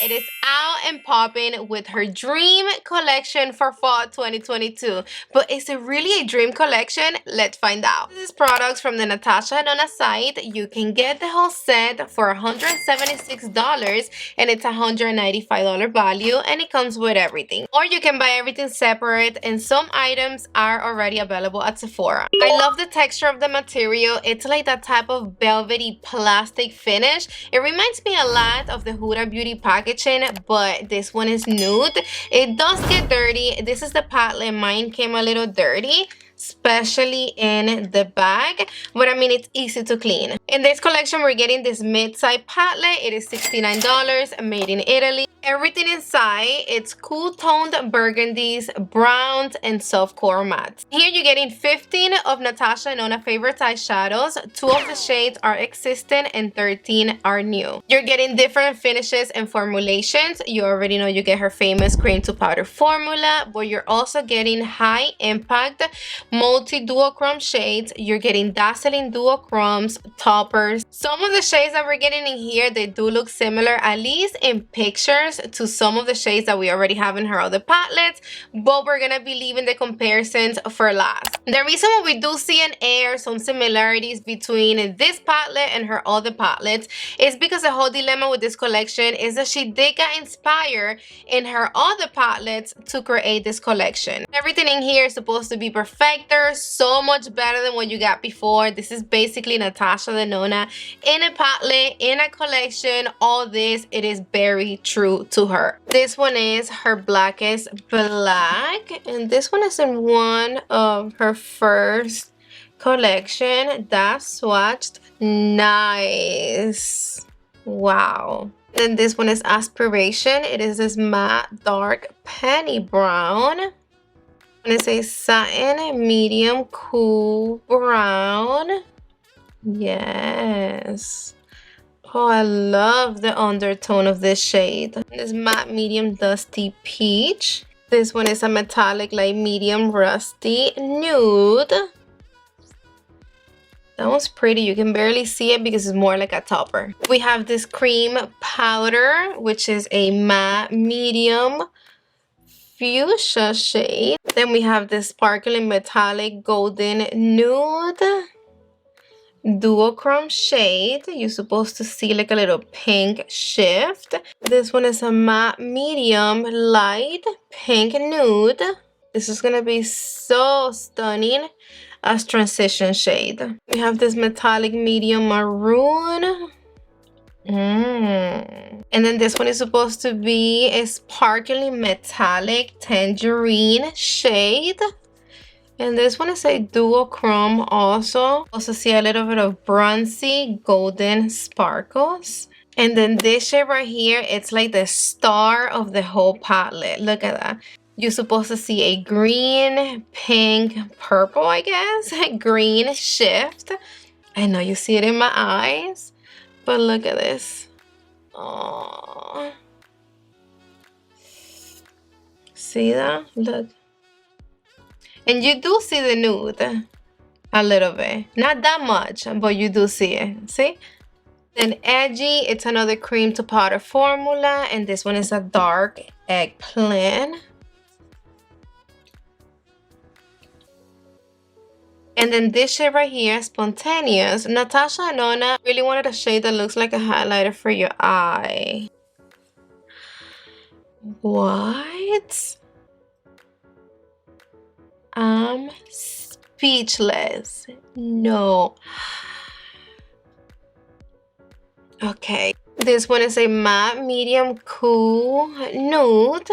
it is out and popping with her dream collection for fall 2022. But is it really a dream collection? Let's find out. This is products from the NATASHA DENONA site. You can get the whole set for $176 and it's $195 value, and it comes with everything. Or you can buy everything separate, and some items are already available at Sephora. I love the texture of the material. It's like that type of velvety plastic finish. It reminds me a lot of the Huda Beauty packaging, but this one is nude. It does get dirty. This is the palette. Mine came a little dirty, especially in the bag, but I mean, it's easy to clean. In this collection, we're getting this mid-side palette. It is $69, made in Italy. Everything inside, it's cool toned burgundies, browns, and soft core mattes. Here you're getting 15 of NATASHA DENONA favorite eyeshadows. 2 of the shades are existing and 13 are new. You're getting different finishes and formulations. You already know you get her famous cream to powder formula, but you're also getting high impact multi duochrome shades. You're getting dazzling duochromes, toppers. Some of the shades that we're getting in here, they do look similar, at least in pictures, to some of the shades that we already have in her other palettes, but we're gonna be leaving the comparisons for last. The reason why we do see an air, some similarities between this palette and her other palettes is because the whole dilemma with this collection is that she did get inspired in her other palettes to create this collection. Everything in here is supposed to be perfecter, so much better than what you got before. This is basically NATASHA DENONA in a palette, in a collection. All this, it is very true to her. This one is her blackest black, and this one is in one of her first collection that's swatched. Nice. Wow. Then this one is Aspiration. It is this matte dark penny brown. And it's a satin medium cool brown. Yes. Oh, I love the undertone of this shade. This matte medium dusty peach. This one is a metallic light medium rusty nude. That one's pretty. You can barely see it because it's more like a topper. We have this cream powder, which is a matte medium fuchsia shade. Then we have this sparkling metallic golden nude duochrome shade. You're supposed to see like a little pink shift. This one is a matte medium light pink nude. This is gonna be so stunning as transition shade. We have this metallic medium maroon. And then this one is supposed to be a sparkling metallic tangerine shade. And this one is a duochrome also. Also see a little bit of bronzy golden sparkles. And then this shade right here, it's like the star of the whole palette. Look at that. You're supposed to see a green, pink, purple, I guess. Green shift. I know you see it in my eyes. But look at this. Oh. See that? Look. And you do see the nude a little bit. Not that much, but you do see it. See? Then Edgy, it's another cream to powder formula. And this one is a dark eggplant. And then this shade right here, Spontaneous. NATASHA DENONA really wanted a shade that looks like a highlighter for your eye. What? I'm speechless. No. Okay. This one is a matte medium cool nude.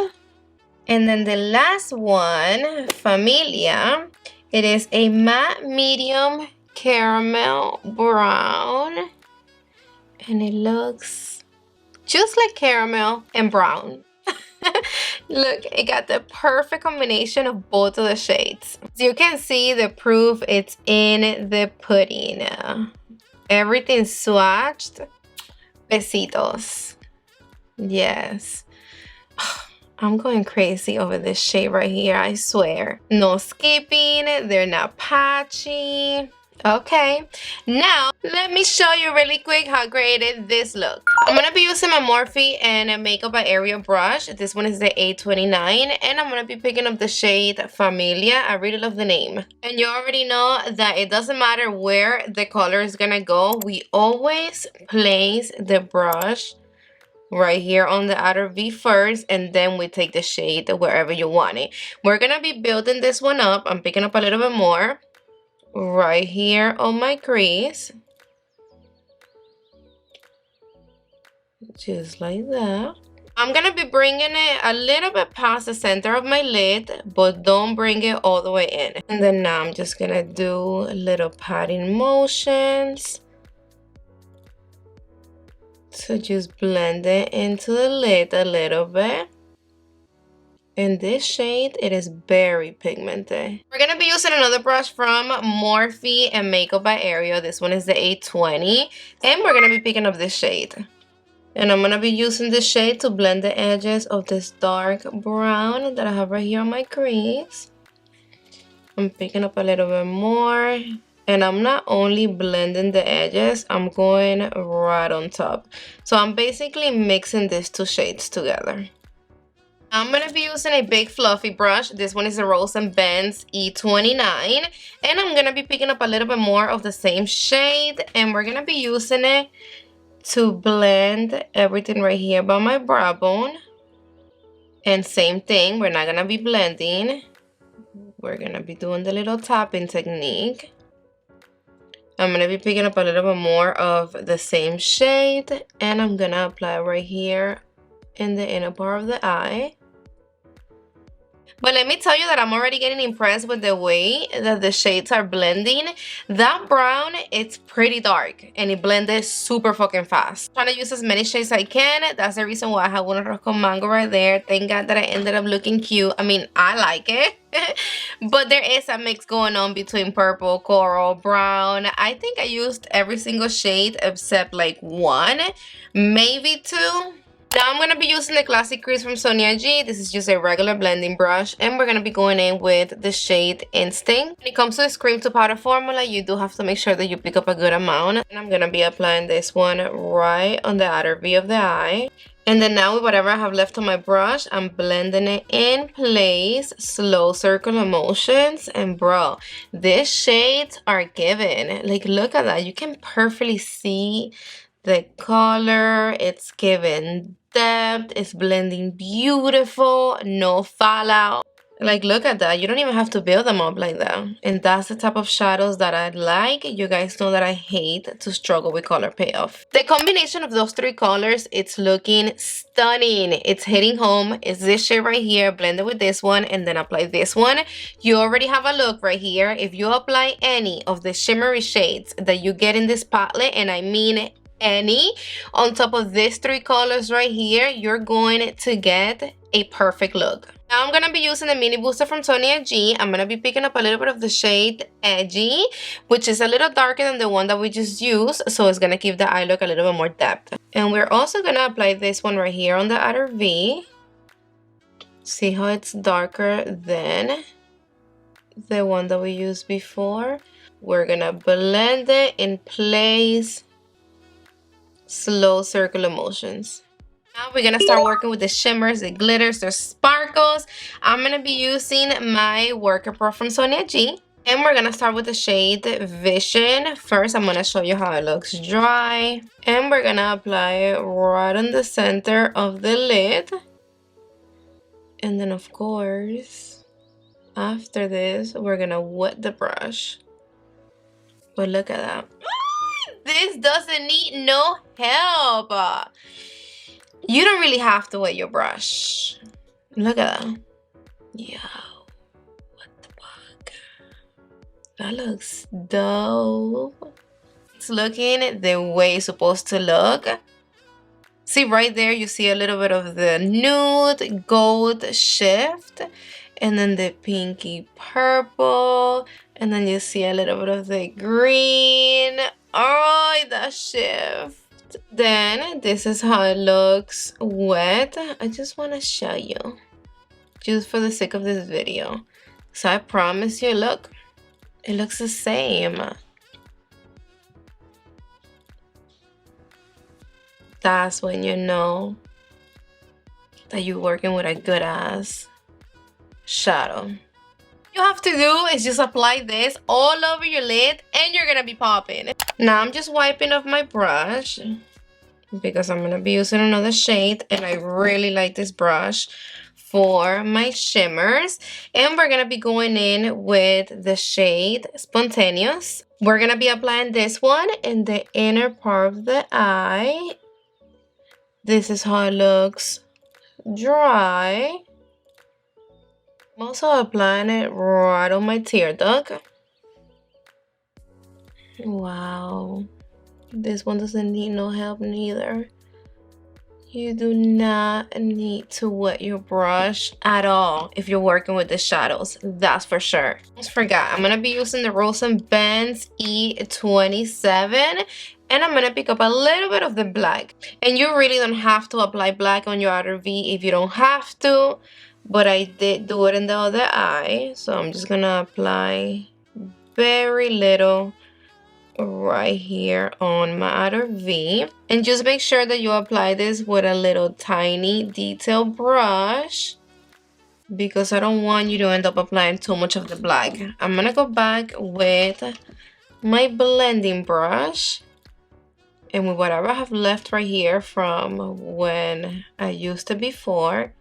And then the last one, Familia. It is a matte medium caramel brown. And it looks just like caramel and brown. Look, it got the perfect combination of both of the shades. As you can see, the proof, it's in the pudding. Everything's swatched. Besitos. Yes. I'm going crazy over this shade right here, I swear. No skipping, they're not patchy. Okay, now let me show you really quick how great this look. I'm going to be using my Morphe and Makeup by Area brush. This one is the A29, and I'm going to be picking up the shade Familia. I really love the name. And you already know that it doesn't matter where the color is going to go. We always place the brush right here on the outer V first, and then we take the shade wherever you want it. We're going to be building this one up. I'm picking up a little bit more right here on my crease. Just like that. I'm going to be bringing it a little bit past the center of my lid, but don't bring it all the way in. And then now I'm just going to do little patting motions to just blend it into the lid a little bit. In this shade, it is very pigmented. We're going to be using another brush from Morphe and Makeup by Area. This one is the A20, and we're going to be picking up this shade. And I'm going to be using this shade to blend the edges of this dark brown that I have right here on my crease. I'm picking up a little bit more. And I'm not only blending the edges, I'm going right on top. So I'm basically mixing these two shades together. I'm going to be using a big fluffy brush. This one is the Rose & Benz E29. And I'm going to be picking up a little bit more of the same shade. And we're going to be using it to blend everything right here by my brow bone. And same thing, we're not gonna be blending, we're gonna be doing the little tapping technique. I'm gonna be picking up a little bit more of the same shade, and I'm gonna apply right here in the inner part of the eye. But let me tell you that I'm already getting impressed with the way that the shades are blending. That brown, it's pretty dark and it blended super fucking fast. I'm trying to use as many shades as I can. That's the reason why I have one Rosco Mango right there. Thank God that I ended up looking cute. I mean, I like it. But there is a mix going on between purple, coral, brown. I think I used every single shade except like one, maybe two. Now I'm going to be using the Classic Crease from Sonia G. This is just a regular blending brush. And we're going to be going in with the shade Instinct. When it comes to this cream to powder formula, you do have to make sure that you pick up a good amount. And I'm going to be applying this one right on the outer V of the eye. And then now with whatever I have left on my brush, I'm blending it in place. Slow circular motions. And bro, these shades are giving. Like, look at that. You can perfectly see the color. It's giving depth, it's blending beautiful, no fallout. Like, look at that. You don't even have to build them up like that. And that's the type of shadows that I like. You guys know that I hate to struggle with color payoff. The combination of those three colors, it's looking stunning. It's hitting home. It's this shade right here, blended with this one, and then apply this one. You already have a look right here. If you apply any of the shimmery shades that you get in this palette, and I mean any, on top of these three colors right here, you're going to get a perfect look. Now I'm going to be using the mini booster from Sonia G. I'm going to be picking up a little bit of the shade Edgy, which is a little darker than the one that we just used, so it's going to give the eye look a little bit more depth. And we're also going to apply this one right here on the outer V. See how it's darker than the one that we used before? We're going to blend it in place. Slow circular motions. Now we're gonna start working with the shimmers, the glitters, the sparkles. I'm gonna be using my Worker Pro from Sonia G. And we're gonna start with the shade Vision. First, I'm gonna show you how it looks dry. And we're gonna apply it right on the center of the lid. And then of course, after this, we're gonna wet the brush. But look at that. This doesn't need no help. You don't really have to wet your brush. Look at that. Yo, what the fuck? That looks dope. It's looking the way it's supposed to look. See right there, you see a little bit of the nude gold shift. And then the pinky purple. And then you see a little bit of the green. Oh, that shift. Then this is how it looks wet. I just want to show you, just for the sake of this video. So I promise you, look, it looks the same. That's when you know that you're working with a good ass shadow. You have to do is just apply this all over your lid and you're gonna be popping. Now I'm just wiping off my brush because I'm gonna be using another shade, and I really like this brush for my shimmers. And we're gonna be going in with the shade Spontaneous. We're gonna be applying this one in the inner part of the eye. This is how it looks dry. I'm also applying it right on my tear duct. Wow. This one doesn't need no help neither. You do not need to wet your brush at all if you're working with the shadows. That's for sure. Almost forgot. I'm going to be using the Rose & Benz E27. And I'm going to pick up a little bit of the black. And you really don't have to apply black on your outer V if you don't have to. But I did do it in the other eye. So I'm just going to apply very little right here on my outer V. And just make sure that you apply this with a little tiny detail brush, because I don't want you to end up applying too much of the black. I'm going to go back with my blending brush. And with whatever I have left right here from when I used it before,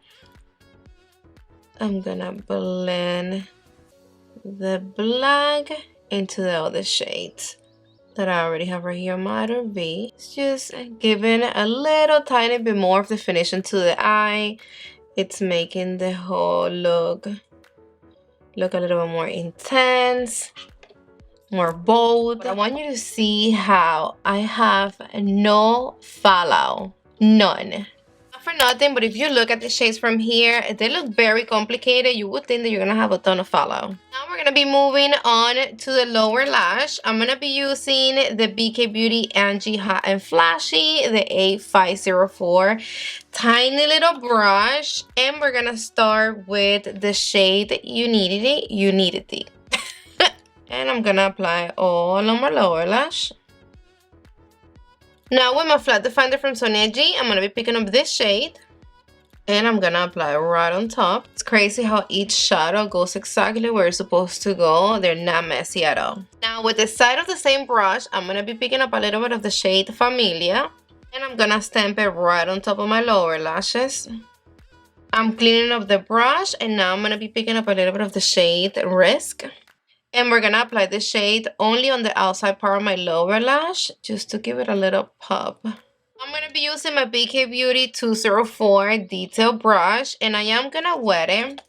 I'm gonna blend the black into the other shades that I already have right here on my outer V. It's just giving a little tiny bit more of definition to the eye. It's making the whole look a little bit more intense, more bold. I want you to see how I have no fallout, none. Not for nothing, but if you look at the shades from here, they look very complicated. You would think that you're gonna have a ton of fallout. Now we're gonna be moving on to the lower lash. I'm gonna be using the BK Beauty Angie Hot and Flashy, the A504 tiny little brush, and we're gonna start with the shade You Needed It, You Needed It. And I'm gonna apply all on my lower lash. Now with my flat definer from Sonia G, I'm gonna be picking up this shade and I'm gonna apply it right on top. It's crazy how each shadow goes exactly where it's supposed to go. They're not messy at all. Now with the side of the same brush, I'm gonna be picking up a little bit of the shade Familia, and I'm gonna stamp it right on top of my lower lashes. I'm cleaning up the brush, and now I'm gonna be picking up a little bit of the shade Risk. And we're gonna apply the shade only on the outside part of my lower lash, just to give it a little pop. I'm gonna be using my BK Beauty 204 detail brush, and I am gonna wet it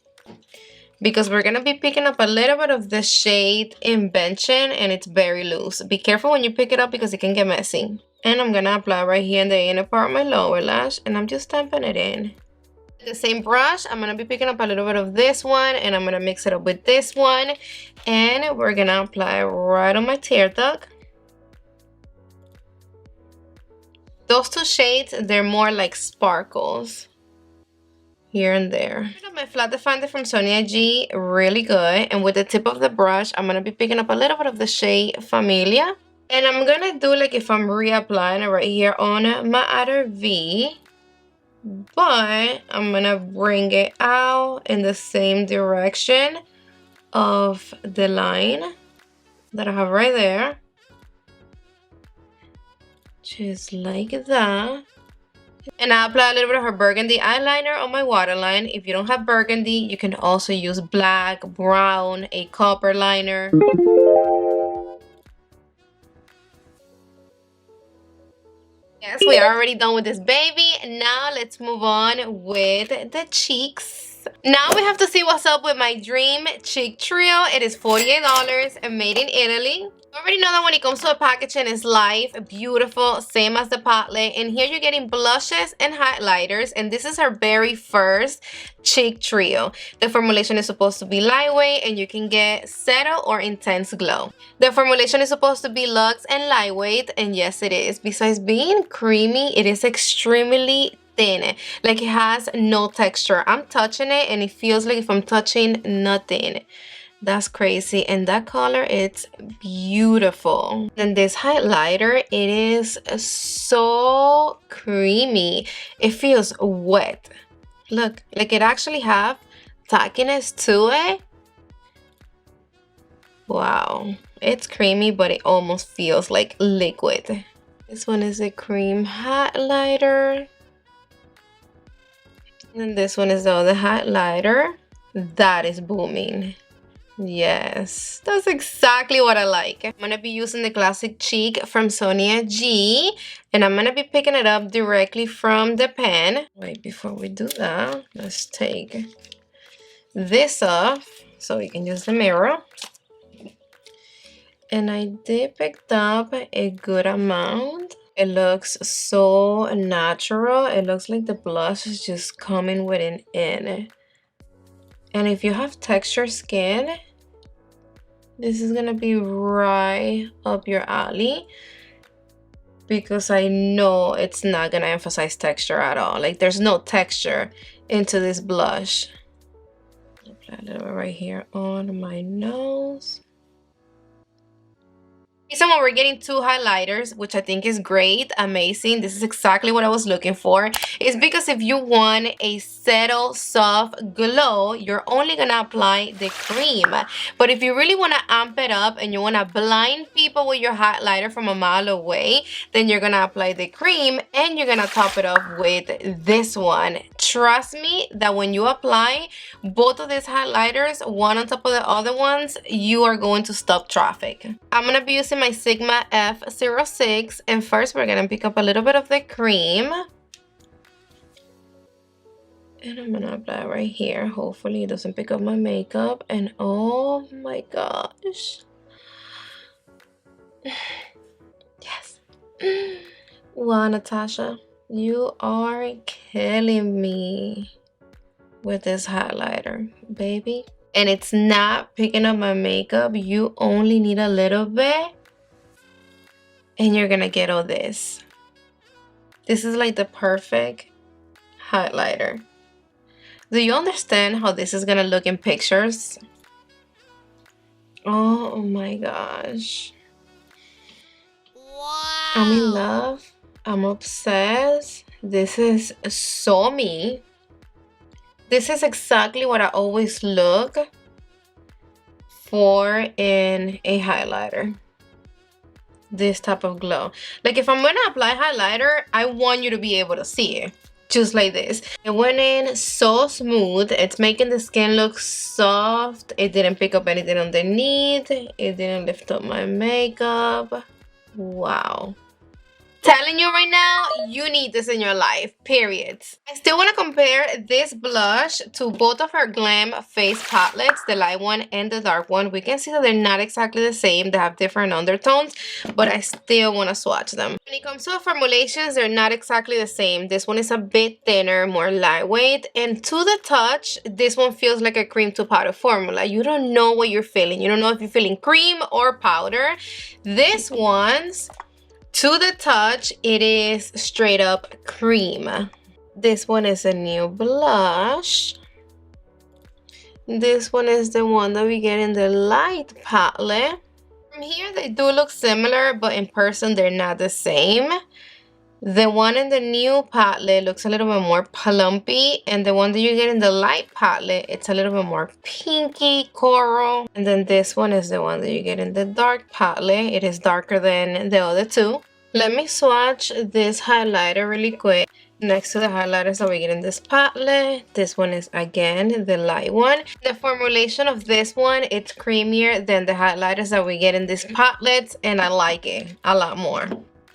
because we're gonna be picking up a little bit of the shade Invention, and it's very loose. Be careful when you pick it up because it can get messy. And I'm gonna apply right here in the inner part of my lower lash, and I'm just stamping it in. The same brush, I'm gonna be picking up a little bit of this one, and I'm gonna mix it up with this one, and we're gonna apply it right on my tear duct. Those two shades, they're more like sparkles here and there. My flat definer from Sonia G, really good. And with the tip of the brush, I'm gonna be picking up a little bit of the shade Familia, and I'm gonna do like if I'm reapplying it right here on my outer V. But I'm gonna bring it out in the same direction of the line that I have right there. Just like that. And I apply a little bit of her burgundy eyeliner on my waterline. If you don't have burgundy, you can also use black, brown, a copper liner. Yes, we are already done with this baby. Now let's move on with the cheeks. Now we have to see what's up with my Dream Cheek Trio. It is $48 and made in Italy. You already know that when it comes to a packaging, it's life, beautiful, same as the palette. And here you're getting blushes and highlighters. And this is her very first cheek trio. The formulation is supposed to be lightweight, and you can get settle or intense glow. The formulation is supposed to be luxe and lightweight, and yes, it is. Besides being creamy, it is extremely thin. Like, it has no texture. I'm touching it and it feels like if I'm touching nothing. That's crazy. And that color, it's beautiful. And this highlighter, it is so creamy. It feels wet. Look, like it actually have tackiness to it. Wow. It's creamy, but it almost feels like liquid. This one is a cream highlighter. And this one is the other highlighter. That is booming. Yes, that's exactly what I like. I'm gonna be using the Classic Cheek from Sonia G, and I'm gonna be picking it up directly from the pen. Wait, before we do that, let's take this off so we can use the mirror. And I did pick up a good amount. It looks so natural. It looks like the blush is just coming with an in. And if you have texture skin, this is gonna be right up your alley, because I know it's not gonna emphasize texture at all. Like, there's no texture into this blush. Apply a little bit right here on my nose. So we're getting two highlighters, which I think is great, amazing. This is exactly what I was looking for. It's because if you want a settle, soft glow, you're only gonna apply the cream. But if you really wanna amp it up and you wanna blind people with your highlighter from a mile away, then you're gonna apply the cream and you're gonna top it off with this one. Trust me that when you apply both of these highlighters, one on top of the other ones, you are going to stop traffic. I'm gonna be using my Sigma F06, and first we're gonna pick up a little bit of the cream, and I'm gonna apply right here. Hopefully it doesn't pick up my makeup. And oh my gosh, yes. Wow, Natasha, you are killing me with this highlighter, baby. And it's not picking up my makeup. You only need a little bit and you're gonna get all this. This is like the perfect highlighter. Do you understand how this is gonna look in pictures? Oh my gosh. Wow. I'm in love. I'm obsessed. This is so me. This is exactly what I always look for in a highlighter. This type of glow. Like, if I'm gonna apply highlighter, I want you to be able to see it. Just like this. It went in so smooth. It's making the skin look soft. It didn't pick up anything underneath. It didn't lift up my makeup. Wow. Telling you right now, you need this in your life, period. I still want to compare this blush to both of her Glam face palettes, the light one and the dark one. We can see that they're not exactly the same. They have different undertones, but I still want to swatch them. When it comes to formulations, they're not exactly the same. This one is a bit thinner, more lightweight, and to the touch, this one feels like a cream to powder formula. You don't know what you're feeling. You don't know if you're feeling cream or powder. This one's to the touch, it is straight up cream. This one is a new blush. This one is the one that we get in the light palette. From here, they do look similar, but in person, they're not the same. The one in the new palette looks a little bit more plumpy, and the one that you get in the light palette, it's a little bit more pinky coral. And then this one is the one that you get in the dark palette. It is darker than the other two. Let me swatch this highlighter really quick next to the highlighters that we get in this palette. This one is, again, the light one. The formulation of this one, it's creamier than the highlighters that we get in these palettes, and I like it a lot more.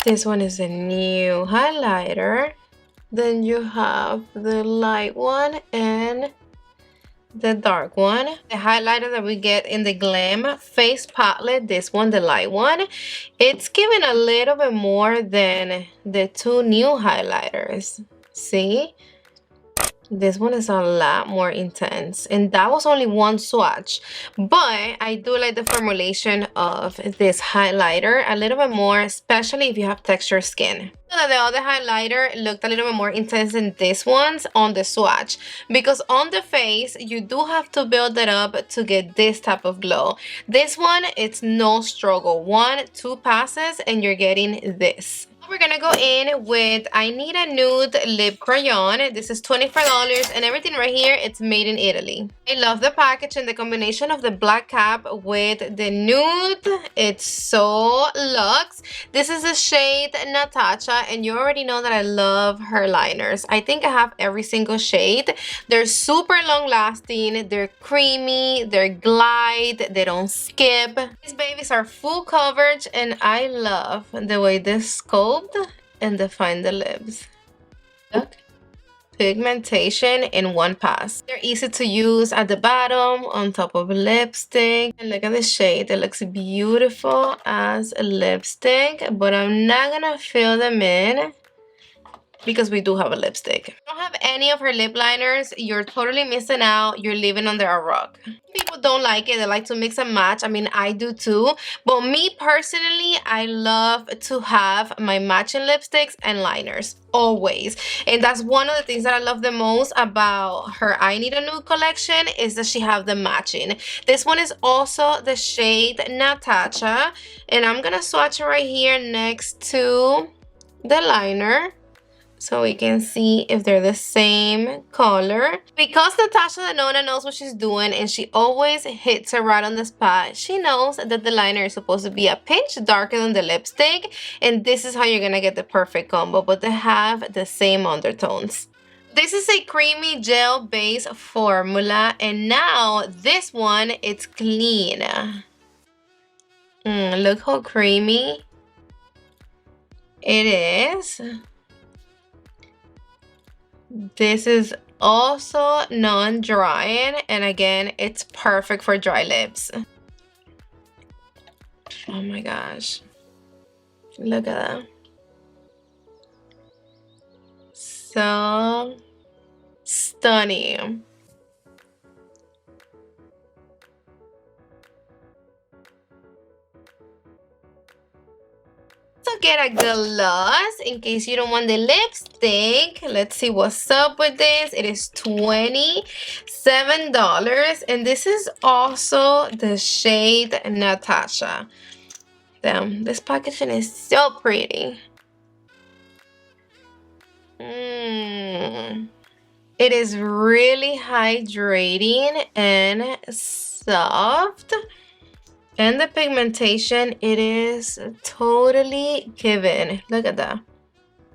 This one is a new highlighter. Then you have the light one and the dark one. The highlighter that we get in the Glam face palette, this one, the light one, it's giving a little bit more than the two new highlighters. See? This one is a lot more intense, and that was only one swatch, but I do like the formulation of this highlighter a little bit more, especially if you have textured skin. The other highlighter looked a little bit more intense than this one's on the swatch, because on the face you do have to build it up to get this type of glow. This one, it's no struggle. 1-2 passes and you're getting this. We're gonna go in with I Need a Nude Lip Crayon. This is $24, and everything right here, it's made in Italy. I love the package and the combination of the black cap with the nude. It's so luxe. This is the shade Natasha, and you already know that I love her liners. I think I have every single shade. They're super long lasting, they're creamy, they're glide, they don't skip. These babies are full coverage, and I love the way this sculpt and define the lips. Look, pigmentation in one pass. They're easy to use at the bottom, on top of lipstick. And look at the shade. It looks beautiful as a lipstick, but I'm not gonna fill them in because we do have a lipstick. If you don't have any of her lip liners, you're totally missing out. You're living under a rock. People don't like it. They like to mix and match. I mean, I do too. But me personally, I love to have my matching lipsticks and liners. Always. And that's one of the things that I love the most about her I Need a Nude collection, is that she have the matching. This one is also the shade Natasha. And I'm going to swatch it right here next to the liner, so we can see if they're the same color. Because NATASHA DENONA knows what she's doing and she always hits it right on the spot, she knows that the liner is supposed to be a pinch darker than the lipstick, and this is how you're gonna get the perfect combo, but they have the same undertones. This is a creamy gel base formula, and now this one, it's clean. Look how creamy it is. This is also non-drying, and again, it's perfect for dry lips. Oh my gosh, look at that. So stunning. Get a gloss in case you don't want the lipstick. Let's see what's up with this. It is $27, and this is also the shade Natasha. Damn, this packaging is so pretty. It is really hydrating and soft. And the pigmentation, it is totally given. Look at that.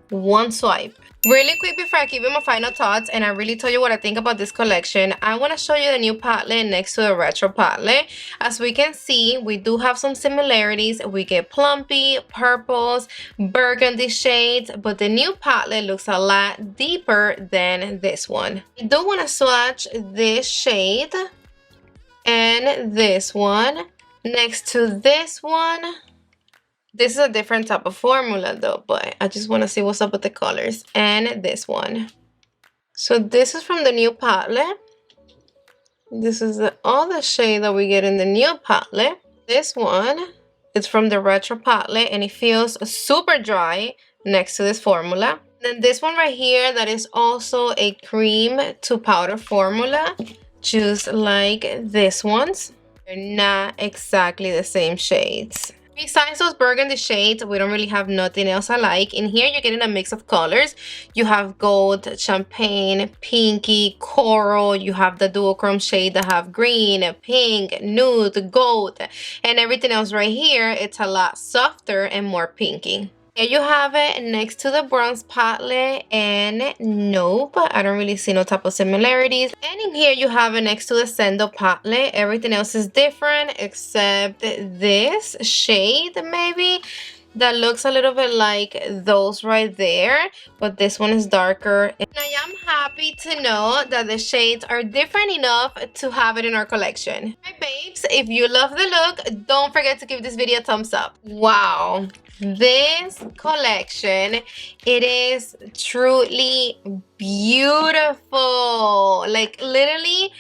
One swipe. Really quick before I give you my final thoughts and I really tell you what I think about this collection, I want to show you the new palette next to the retro palette. As we can see, we do have some similarities. We get plumpy, purples, burgundy shades, but the new palette looks a lot deeper than this one. I do want to swatch this shade and this one next to this one. This is a different type of formula though, but I just want to see what's up with the colors. And this one. So this is from the new palette. This is the other shade that we get in the new palette. This one is from the retro palette, and it feels super dry next to this formula. Then this one right here, that is also a cream to powder formula, just like this one's. They're not exactly the same shades. Besides those burgundy shades, we don't really have nothing else I like. In here, you're getting a mix of colors. You have gold, champagne, pinky, coral. You have the duochrome shade that have green, pink, nude, gold, and everything else right here. It's a lot softer and more pinky. Here you have it next to the bronze palette, and nope, I don't really see no type of similarities. And in here you have it next to the Sendo palette. Everything else is different except this shade maybe. that looks a little bit like those right there, but this one is darker. And I am happy to know that the shades are different enough to have it in our collection. Alright babes, if you love the look, don't forget to give this video a thumbs up. Wow, this collection, it is truly beautiful. Like literally,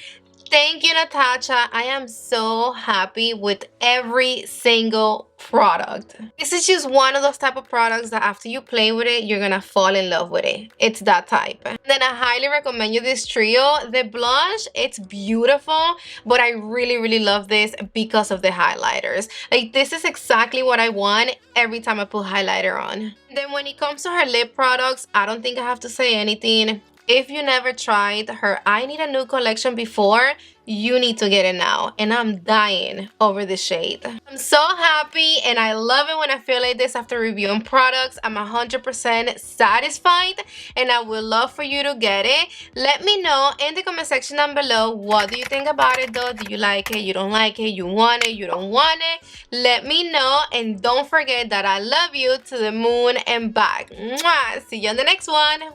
thank you, Natasha. I am so happy with every single product. This is just one of those type of products that after you play with it, you're gonna fall in love with it. It's that type. And then I highly recommend you this trio. The blush, it's beautiful, but I really love this because of the highlighters. Like this is exactly what I want every time I put highlighter on. And then when it comes to her lip products, I don't think I have to say anything. If you never tried her I Need a Nude collection before, you need to get it now. And I'm dying over this shade. I'm so happy and I love it when I feel like this after reviewing products. I'm 100% satisfied and I would love for you to get it. Let me know in the comment section down below, what do you think about it though? Do you like it? You don't like it? You want it? You don't want it? Let me know, and don't forget that I love you to the moon and back. Mwah! See you on the next one.